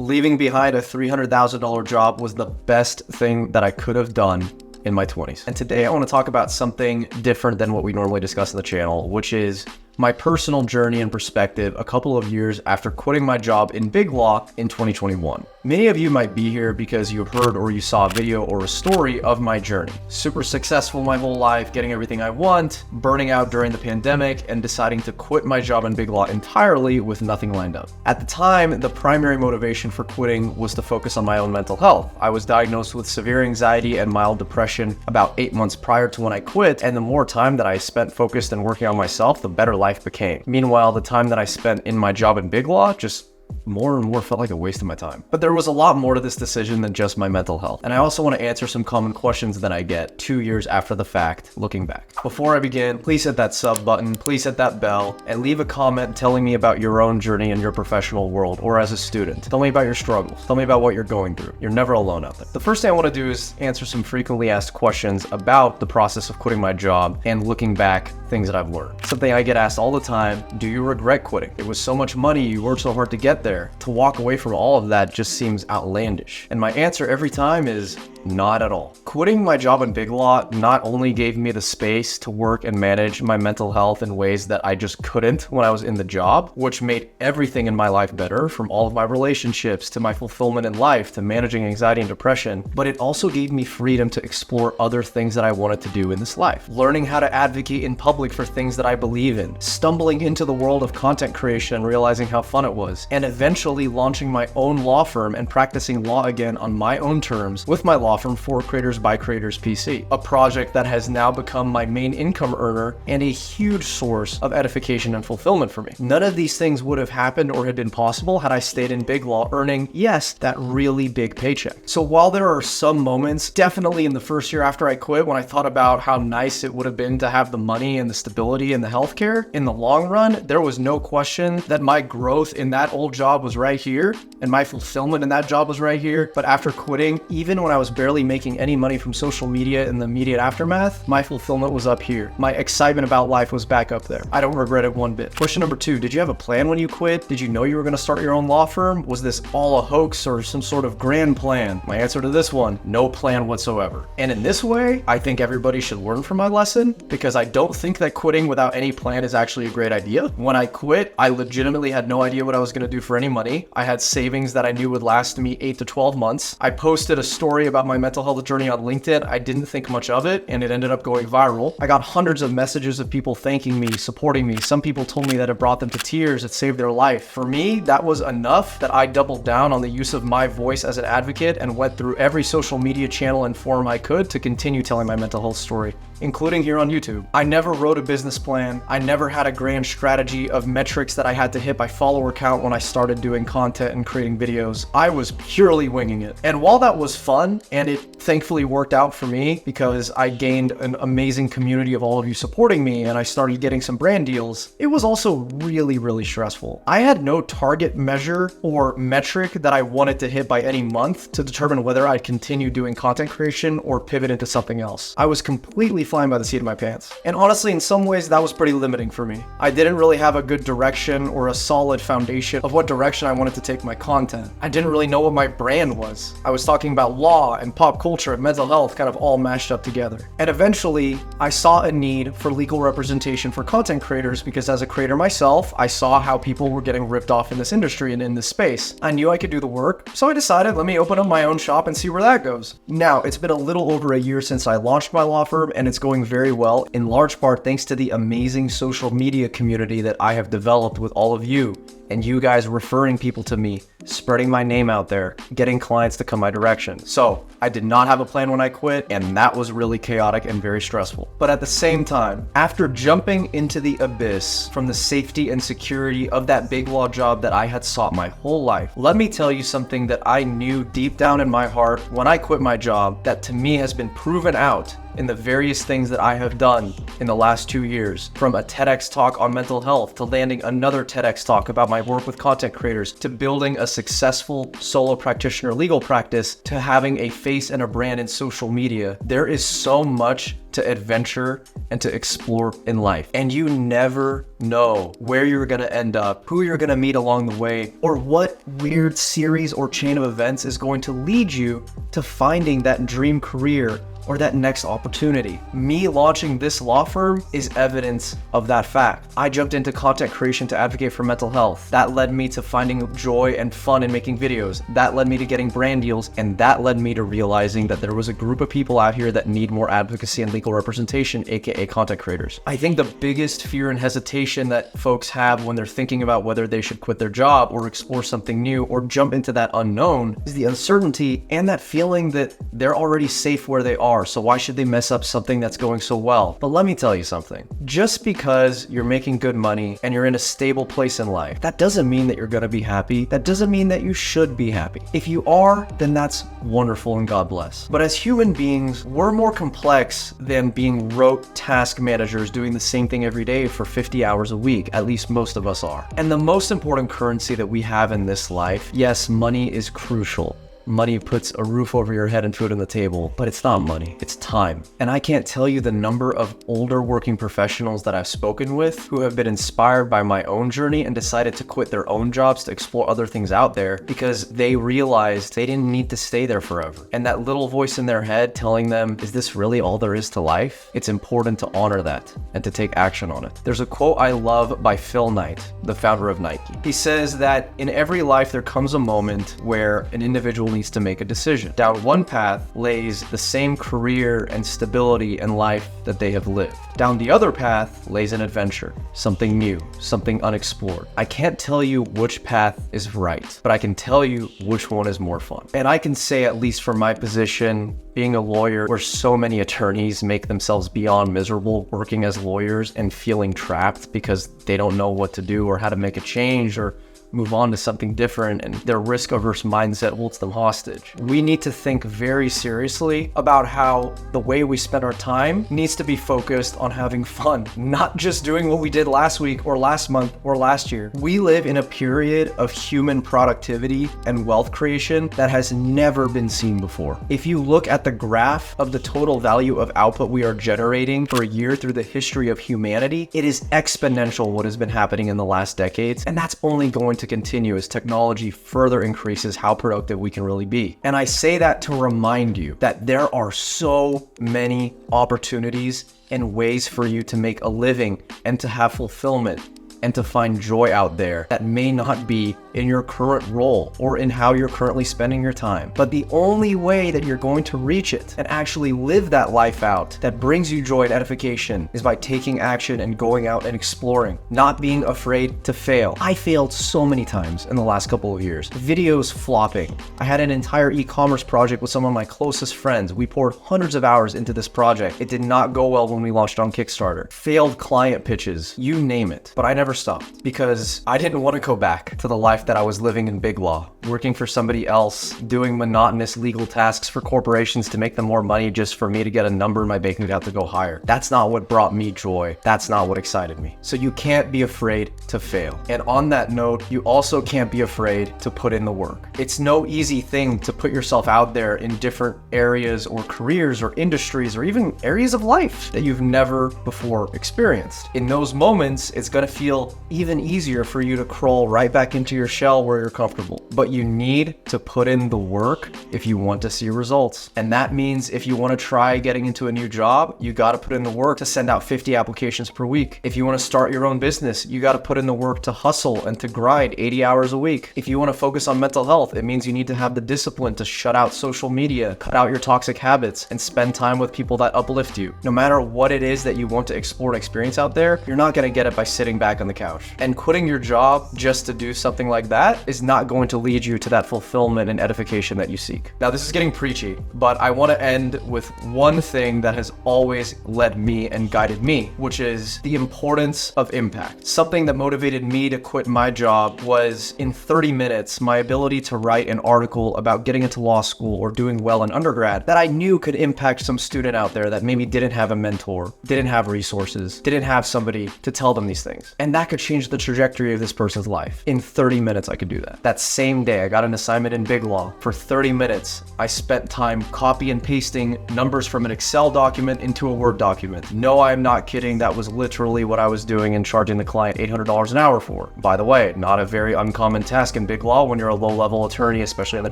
leaving behind a $300,000 job was the best thing that I could have done in my 20s. And today I want to talk about something different than what we normally discuss on the channel, which is my personal journey and perspective a couple of years after quitting my job in Big Law in 2021. Many of you might be here because you heard or you saw a video or a story of my journey. Super successful my whole life, getting everything I want, burning out during the pandemic, and deciding to quit my job in Big Law entirely with nothing lined up. At the time, the primary motivation for quitting was to focus on my own mental health. I was diagnosed with severe anxiety and mild depression about 8 months prior to when I quit, and the more time that I spent focused and working on myself, the better life became. Meanwhile, the time that I spent in my job in Big Law just more and more felt like a waste of my time. But there was a lot more to this decision than just my mental health. And I also want to answer some common questions that I get 2 years after the fact, looking back. Before I begin, please hit that sub button, please hit that bell, and leave a comment telling me about your own journey in your professional world or as a student. Tell me about your struggles. Tell me about what you're going through. You're never alone out there. The first thing I want to do is answer some frequently asked questions about the process of quitting my job and looking back, things that I've learned. Something I get asked all the time: do you regret quitting? It was so much money, you worked so hard to get there. To walk away from all of that just seems outlandish. And my answer every time is not at all. Quitting my job in Big Law not only gave me the space to work and manage my mental health in ways that I just couldn't when I was in the job, which made everything in my life better, from all of my relationships to my fulfillment in life to managing anxiety and depression, but it also gave me freedom to explore other things that I wanted to do in this life. Learning how to advocate in public for things that I believe in, stumbling into the world of content creation and realizing how fun it was, and eventually launching my own law firm and practicing law again on my own terms with my law firm For Creators by Creators PC, a project that has now become my main income earner and a huge source of edification and fulfillment for me. None of these things would have happened or had been possible had I stayed in Big Law earning, yes, that really big paycheck. So while there are some moments, definitely in the first year after I quit, when I thought about how nice it would have been to have the money and the stability and the healthcare, in the long run, there was no question that my growth in that old job was right here and my fulfillment in that job was right here. But after quitting, even when I was barely making any money from social media in the immediate aftermath, my fulfillment was up here. My excitement about life was back up there. I don't regret it one bit. Question number 2, did you have a plan when you quit? Did you know you were going to start your own law firm? Was this all a hoax or some sort of grand plan? My answer to this one: no plan whatsoever. And in this way, I think everybody should learn from my lesson, because I don't think that quitting without any plan is actually a great idea. When I quit, I legitimately had no idea what I was going to do for any money. I had savings that I knew would last me 8 to 12 months. I posted a story about my mental health journey on LinkedIn. I didn't think much of it, and it ended up going viral. I got hundreds of messages of people thanking me, supporting me. Some people told me that it brought them to tears, it saved their life. For me, that was enough that I doubled down on the use of my voice as an advocate and went through every social media channel and forum I could to continue telling my mental health story, including here on YouTube. I never wrote a business plan. I never had a grand strategy of metrics that I had to hit by follower count when I started doing content and creating videos. I was purely winging it. And while that was fun, and it thankfully worked out for me because I gained an amazing community of all of you supporting me and I started getting some brand deals, it was also really, really stressful. I had no target measure or metric that I wanted to hit by any month to determine whether I'd continue doing content creation or pivot into something else. I was completely flying by the seat of my pants. And honestly, in some ways, that was pretty limiting for me. I didn't really have a good direction or a solid foundation of what direction I wanted to take my content. I didn't really know what my brand was. I was talking about law and pop culture and mental health kind of all mashed up together. And eventually, I saw a need for legal representation for content creators because as a creator myself, I saw how people were getting ripped off in this industry and in this space. I knew I could do the work, so I decided, let me open up my own shop and see where that goes. Now, it's been a little over a year since I launched my law firm, and it's going very well, in large part thanks to the amazing social media community that I have developed with all of you, and you guys referring people to me, spreading my name out there, getting clients to come my direction. So I did not have a plan when I quit, and that was really chaotic and very stressful. But at the same time, after jumping into the abyss from the safety and security of that Big Law job that I had sought my whole life, let me tell you something that I knew deep down in my heart when I quit my job that to me has been proven out in the various things that I have done in the last 2 years, from a TEDx talk on mental health to landing another TEDx talk about my I've worked with content creators, to building a successful solo practitioner legal practice, to having a face and a brand in social media. There is so much to adventure and to explore in life. And you never know where you're gonna end up, who you're gonna meet along the way, or what weird series or chain of events is going to lead you to finding that dream career or that next opportunity. Me launching this law firm is evidence of that fact. I jumped into content creation to advocate for mental health. That led me to finding joy and fun in making videos. That led me to getting brand deals, and that led me to realizing that there was a group of people out here that need more advocacy and legal representation, aka content creators. I think the biggest fear and hesitation that folks have when they're thinking about whether they should quit their job or explore something new or jump into that unknown is the uncertainty and that feeling that they're already safe where they are. So why should they mess up something that's going so well? But let me tell you something. Just because you're making good money and you're in a stable place in life, that doesn't mean that you're gonna be happy. That doesn't mean that you should be happy. If you are, then that's wonderful and God bless. But as human beings, we're more complex than being rote task managers doing the same thing every day for 50 hours a week. At least most of us are. And the most important currency that we have in this life, yes, money is crucial. Money puts a roof over your head and food on the table, but it's not money, it's time. And I can't tell you the number of older working professionals that I've spoken with who have been inspired by my own journey and decided to quit their own jobs to explore other things out there because they realized they didn't need to stay there forever. And that little voice in their head telling them, is this really all there is to life? It's important to honor that and to take action on it. There's a quote I love by Phil Knight, the founder of Nike. He says that in every life there comes a moment where an individual needs to make a decision. Down one path lays the same career and stability in life that they have lived. Down the other path lays an adventure, something new, something unexplored. I can't tell you which path is right, but I can tell you which one is more fun. And I can say, at least for my position, being a lawyer where so many attorneys make themselves beyond miserable working as lawyers and feeling trapped because they don't know what to do or how to make a change or move on to something different, and their risk-averse mindset holds them hostage. We need to think very seriously about how the way we spend our time needs to be focused on having fun, not just doing what we did last week or last month or last year. We live in a period of human productivity and wealth creation that has never been seen before. If you look at the graph of the total value of output we are generating for a year through the history of humanity, it is exponential what has been happening in the last decades, and that's only going to continue as technology further increases how productive we can really be. And I say that to remind you that there are so many opportunities and ways for you to make a living and to have fulfillment and to find joy out there that may not be in your current role or in how you're currently spending your time. But the only way that you're going to reach it and actually live that life out that brings you joy and edification is by taking action and going out and exploring, not being afraid to fail. I failed so many times in the last couple of years. Videos flopping. I had an entire e-commerce project with some of my closest friends. We poured hundreds of hours into this project. It did not go well when we launched on Kickstarter. Failed client pitches, you name it. But I never stopped because I didn't want to go back to the life that I was living in big law, working for somebody else, doing monotonous legal tasks for corporations to make them more money just for me to get a number in my bank account to go higher. That's not what brought me joy. That's not what excited me. So you can't be afraid to fail. And on that note, you also can't be afraid to put in the work. It's no easy thing to put yourself out there in different areas or careers or industries or even areas of life that you've never before experienced. In those moments, it's gonna feel even easier for you to crawl right back into your shell where you're comfortable. But you need to put in the work if you want to see results. And that means if you want to try getting into a new job, you got to put in the work to send out 50 applications per week. If you want to start your own business, you got to put in the work to hustle and to grind 80 hours a week. If you want to focus on mental health, it means you need to have the discipline to shut out social media, cut out your toxic habits, and spend time with people that uplift you. No matter what it is that you want to explore and experience out there, you're not going to get it by sitting back on the couch. And quitting your job just to do something like that is not going to lead you to that fulfillment and edification that you seek. Now, this is getting preachy, but I want to end with one thing that has always led me and guided me, which is the importance of impact. Something that motivated me to quit my job was, in 30 minutes, my ability to write an article about getting into law school or doing well in undergrad that I knew could impact some student out there that maybe didn't have a mentor, didn't have resources, didn't have somebody to tell them these things. And And that could change the trajectory of this person's life. In 30 minutes, I could do that. That same day, I got an assignment in biglaw. For 30 minutes, I spent time copy and pasting numbers from an Excel document into a Word document. No, I'm not kidding. That was literally what I was doing and charging the client $800 an hour for. By the way, not a very uncommon task in biglaw when you're a low-level attorney, especially on the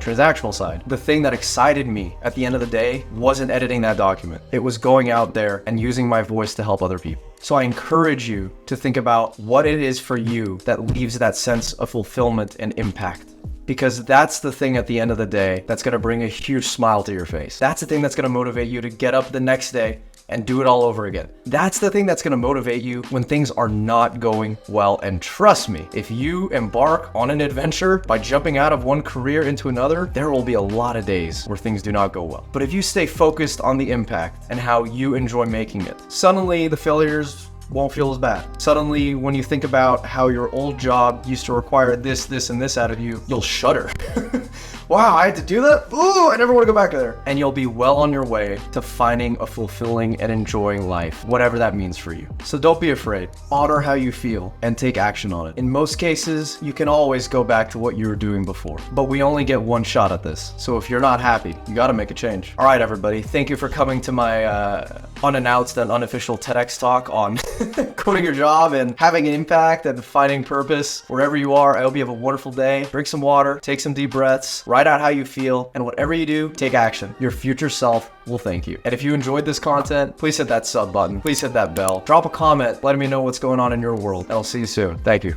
transactional side. The thing that excited me at the end of the day wasn't editing that document. It was going out there and using my voice to help other people. So I encourage you to think about what it is for you that leaves that sense of fulfillment and impact. Because that's the thing at the end of the day that's gonna bring a huge smile to your face. That's the thing that's gonna motivate you to get up the next day and do it all over again. That's the thing that's gonna motivate you when things are not going well. And trust me, if you embark on an adventure by jumping out of one career into another, there will be a lot of days where things do not go well. But if you stay focused on the impact and how you enjoy making it, suddenly the failures won't feel as bad. Suddenly, when you think about how your old job used to require this, and this out of you, you'll shudder. Wow, I had to do that? Ooh, I never want to go back there. And you'll be well on your way to finding a fulfilling and enjoying life, whatever that means for you. So don't be afraid. Honor how you feel and take action on it. In most cases, you can always go back to what you were doing before, but we only get one shot at this. So if you're not happy, you got to make a change. All right, everybody. Thank you for coming to my unannounced and unofficial TEDx talk on quitting your job and having an impact and finding purpose wherever you are. I hope you have a wonderful day. Drink some water, take some deep breaths, write out how you feel, and whatever you do, take action. Your future self will thank you. And if you enjoyed this content, please hit that sub button. Please hit that bell. Drop a comment letting me know what's going on in your world, and I'll see you soon. Thank you.